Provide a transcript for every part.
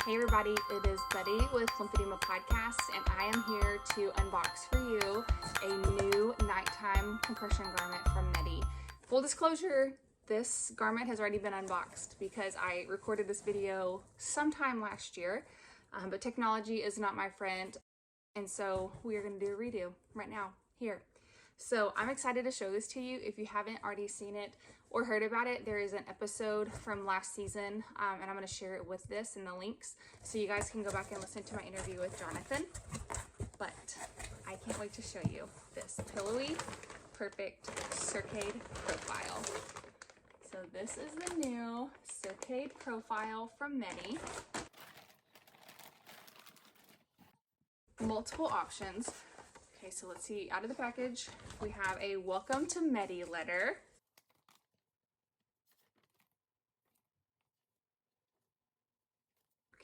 Hey everybody, it is Betty with Lymphedema Podcast, and I am here to unbox for you a new nighttime compression garment from Medi. Full disclosure, this garment has already been unboxed because I recorded this video sometime last year, but technology is not my friend, and so we are going to do a redo right now here. So I'm excited to show this to you. If you haven't already seen it or heard about it, there is an episode from last season, and I'm going to share it with this in the links so you guys can go back and listen to my interview with Jonathan. But I can't wait to show you this pillowy, perfect Circade Profile. So this is the new Circade Profile from Medi. Multiple options. Okay, so let's see, out of the package, we have a welcome to Medi letter.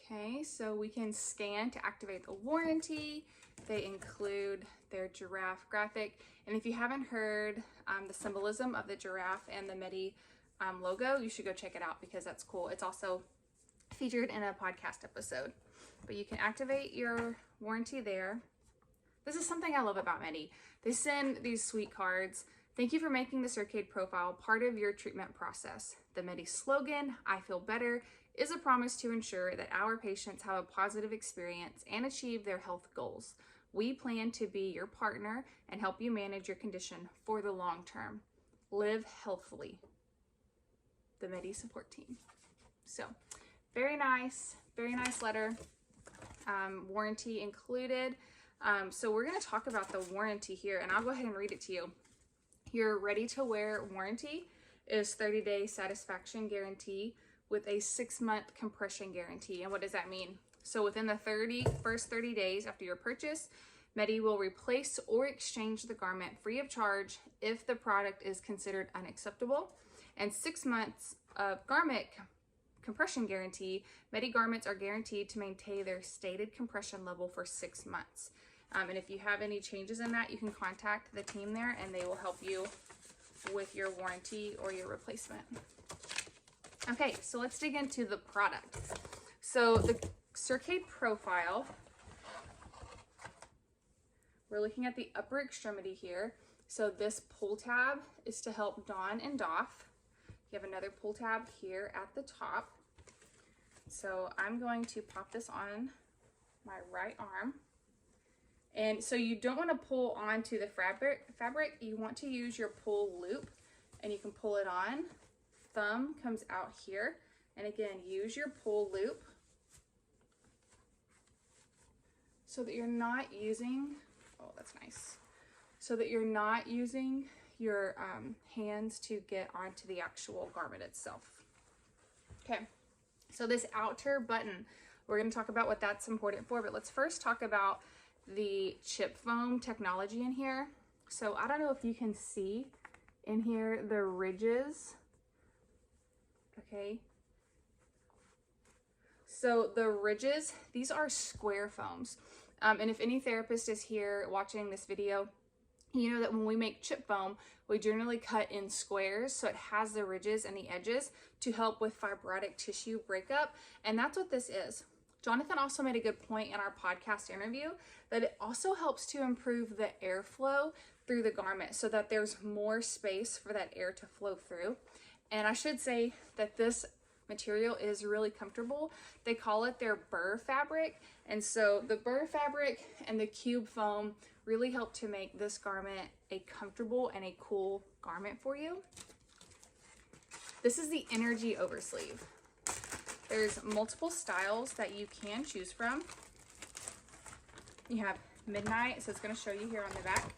Okay, so we can scan to activate the warranty. They include their giraffe graphic. And if you haven't heard the symbolism of the giraffe and the Medi logo, you should go check it out because that's cool. It's also featured in a podcast episode. But you can activate your warranty there. This is something I love about Medi. They send these sweet cards. Thank you for making the Circade Profile part of your treatment process. The Medi slogan, I feel better, is a promise to ensure that our patients have a positive experience and achieve their health goals. We plan to be your partner and help you manage your condition for the long term. Live healthfully. The Medi support team. So, very nice letter. Warranty included. So we're going to talk about the warranty here, and I'll go ahead and read it to you. Your ready-to-wear warranty is 30-day satisfaction guarantee with a 6-month compression guarantee. And what does that mean? So within the first 30 days after your purchase, Medi will replace or exchange the garment free of charge if the product is considered unacceptable. And 6 months of garment compression guarantee, Medi garments are guaranteed to maintain their stated compression level for 6 months. And if you have any changes in that, you can contact the team there and they will help you with your warranty or your replacement. Okay, so let's dig into the product. So the Circade Profile, we're looking at the upper extremity here. So this pull tab is to help don and doff. You have another pull tab here at the top. So I'm going to pop this on my right arm. And so you don't want to pull onto the fabric. You want to use your pull loop, and you can pull it on. Thumb comes out here. And again, use your pull loop so that you're not using, oh, that's nice. So that you're not using your hands to get onto the actual garment itself. Okay, so this outer button, we're going to talk about what that's important for, but let's first talk about the chip foam technology in here. So I don't know if you can see in here the ridges. Okay, so the ridges, these are square foams. And if any therapist is here watching this video, you know that when we make chip foam, we generally cut in squares so it has the ridges and the edges to help with fibrotic tissue breakup, and that's what this is. Jonathan also made a good point in our podcast interview that it also helps to improve the airflow through the garment so that there's more space for that air to flow through. And I should say that this material is really comfortable. They call it their burr fabric, and so the burr fabric and the cube foam really help to make this garment a comfortable and a cool garment for you. This is the Energy Oversleeve. There's multiple styles that you can choose from. You have Midnight, so it's going to show you here on the back.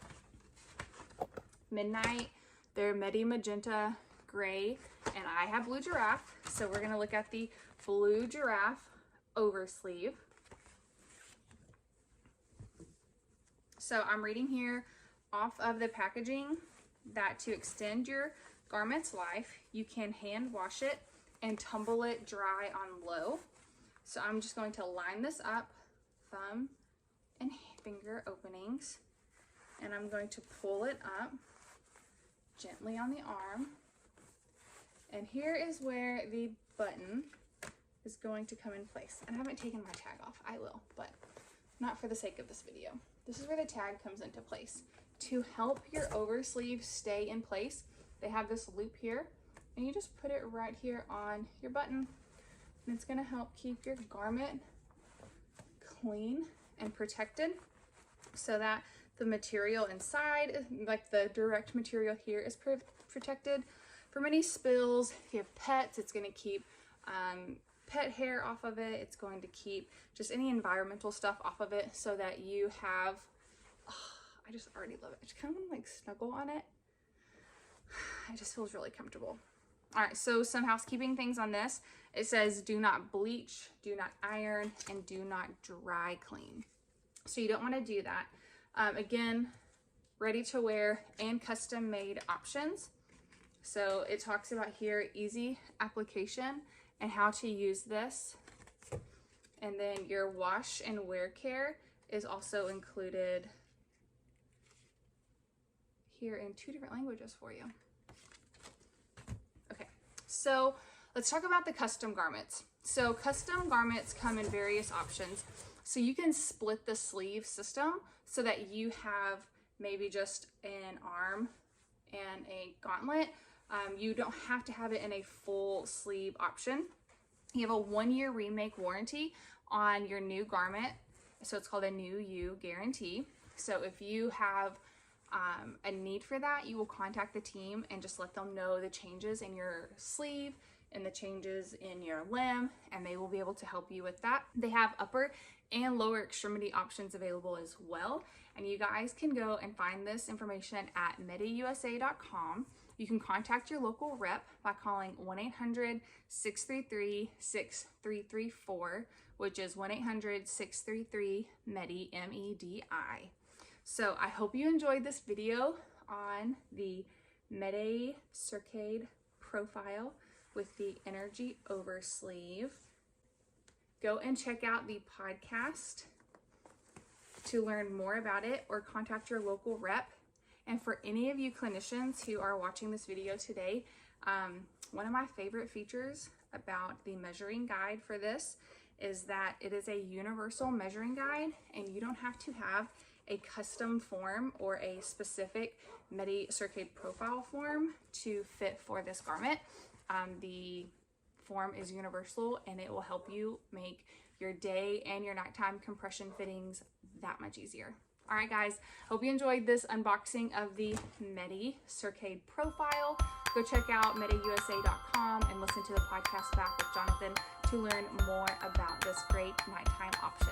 Midnight, they're Medi Magenta Gray, and I have Blue Giraffe, so we're going to look at the Blue Giraffe Oversleeve. So I'm reading here off of the packaging that to extend your garment's life, you can hand wash it and tumble it dry on low. So I'm just going to line this up, thumb and finger openings, and I'm going to pull it up gently on the arm. And here is where the button is going to come in place. And I haven't taken my tag off. I will, but not for the sake of this video. This is where the tag comes into place. To help your oversleeve stay in place, they have this loop here, and you just put it right here on your button. And it's gonna help keep your garment clean and protected so that the material inside, like the direct material here, is protected from any spills. If you have pets, it's gonna keep pet hair off of it. It's going to keep just any environmental stuff off of it so that you have, oh, I just already love it. I just kind of want to like snuggle on it. It just feels really comfortable. All right, so some housekeeping things on this. It says do not bleach, do not iron, and do not dry clean. So you don't want to do that. Again, ready to wear and custom made options. So it talks about here easy application and how to use this. And then your wash and wear care is also included here in 2 different languages for you. Okay, so let's talk about the custom garments. So custom garments come in various options. So you can split the sleeve system so that you have maybe just an arm and a gauntlet. You don't have to have it in a full sleeve option. You have a 1-year remake warranty on your new garment. So it's called a new you guarantee. So if you have a need for that, you will contact the team and just let them know the changes in your sleeve and the changes in your limb, and they will be able to help you with that. They have upper and lower extremity options available as well. And you guys can go and find this information at mediusa.com. You can contact your local rep by calling 1-800-633-6334, which is 1-800-633-MEDI, M-E-D-I. So I hope you enjoyed this video on the Medi Profile with the Energy Oversleeve. Go and check out the podcast to learn more about it, or contact your local rep. And for any of you clinicians who are watching this video today, one of my favorite features about the measuring guide for this is that it is a universal measuring guide, and you don't have to have a custom form or a specific Medi Profile form to fit for this garment. The form is universal, and it will help you make your day and your nighttime compression fittings that much easier. All right, guys, hope you enjoyed this unboxing of the Medi Profile. Go check out mediusa.com and listen to the podcast back with Jonathan to learn more about this great nighttime option.